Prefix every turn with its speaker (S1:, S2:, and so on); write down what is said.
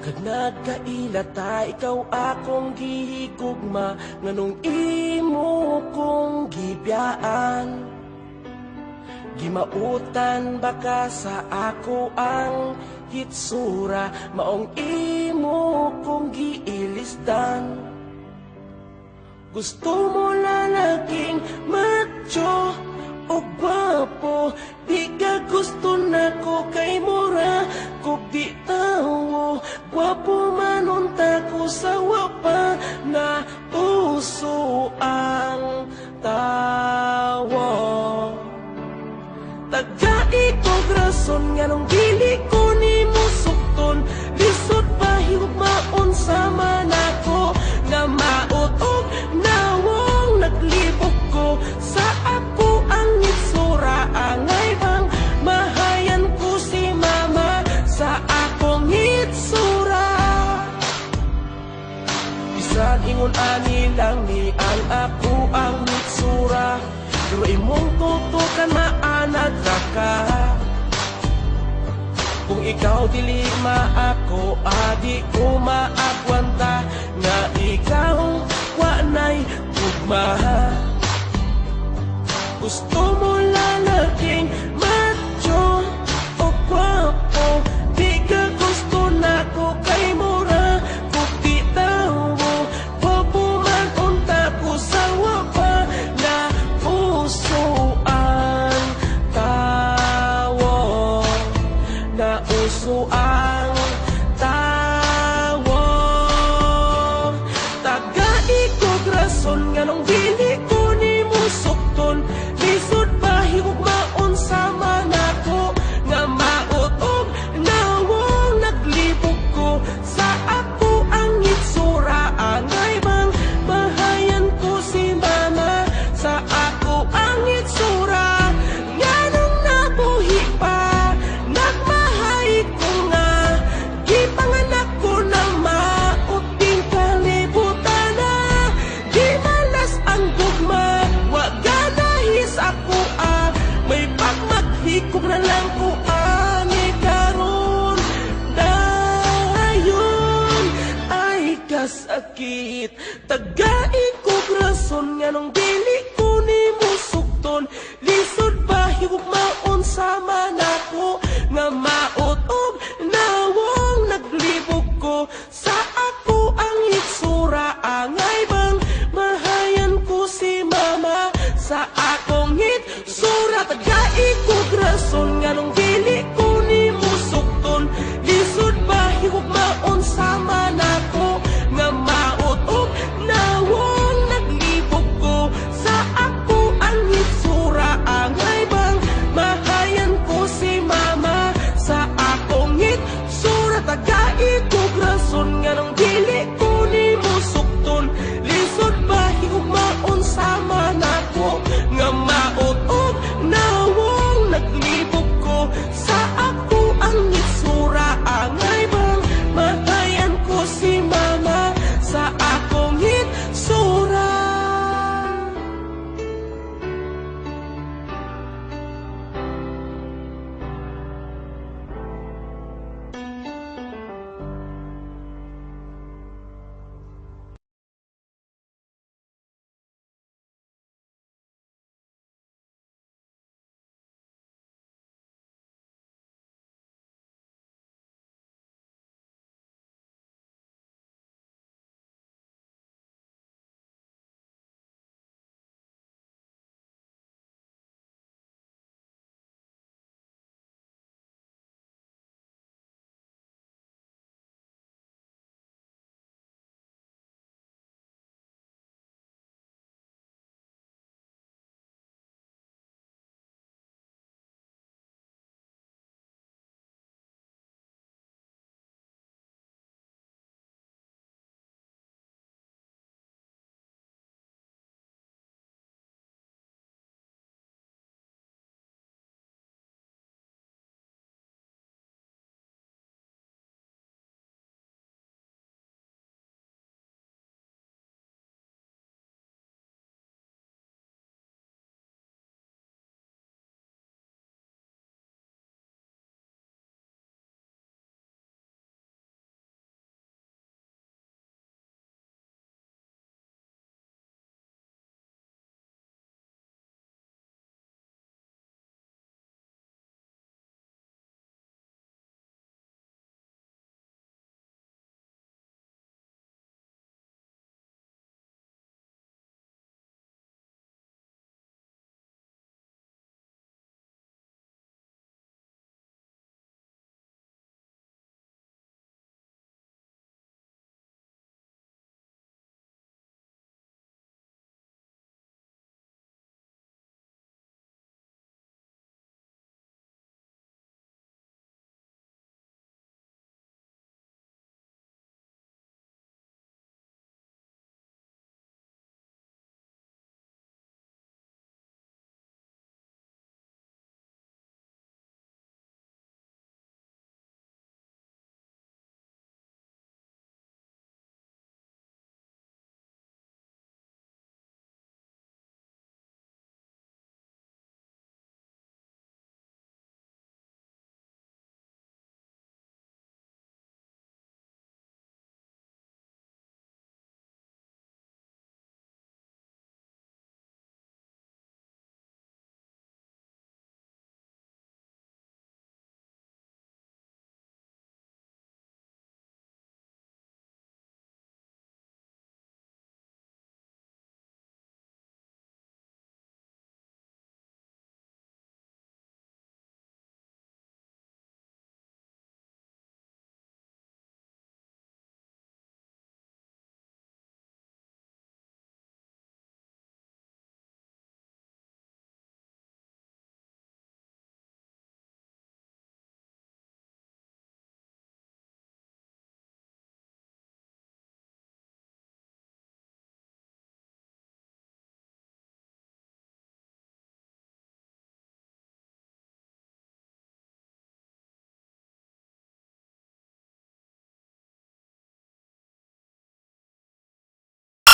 S1: Kag nagkailata, ikaw akong gihigugma, nganong imo kong gibiyaan. Gimautan baka sa ako ang hitsura, maong imo kong giilisdan. Gusto mo lalaking macho o gwapo, di ka gusto na ko kay mura kog di tawo. Gwapo man unta ko sa wapa na puso ang tawo. Tagai kog rason nga nung dili ko ni mo sukton, lisod pa higugmaon sa manako nga mautog nawong naglibog ko sa ako ang itsura. Angay bang mahayan ko si mama sa akong itsura? Bisan ingon ani lang ni ang ako ang itsura, pero imong tutukan maanad ra ka. Kung ikaw dili maako, adi ko maagwanta nga ikaw wanay ugma. Gusto mo lalaking macho o gwapo, di ka gusto na ko kay mura kung di tawo. Gwapo man unta ko sa wapa na puso ang tawo, na uso ang tawo. Tagai kog rason nga nung dili ko ni mo sukton, lisod pa higugmaon sa manako nga mautog nawong naglibog ko sa ako ang itsura. Angay bang mahayan ko si mama sa ako ang itsura? Nganong nabuhi pa nagmahay ko nga, gipanganak ko na mauting kalibutan na. Di malas ang gugma, wag ganahis ako may pagmaghikog na lang ko ani karon. Dayon ay kasakit, tagai kog rason nga nung dili ko ni mo sukton, lisod pa higugmaon sa manako nga mautog nawong naglibog ko sa ako ang itsura. Angay bang mahayan ko si mama sa akong itsura? Tagai kog rason nga nung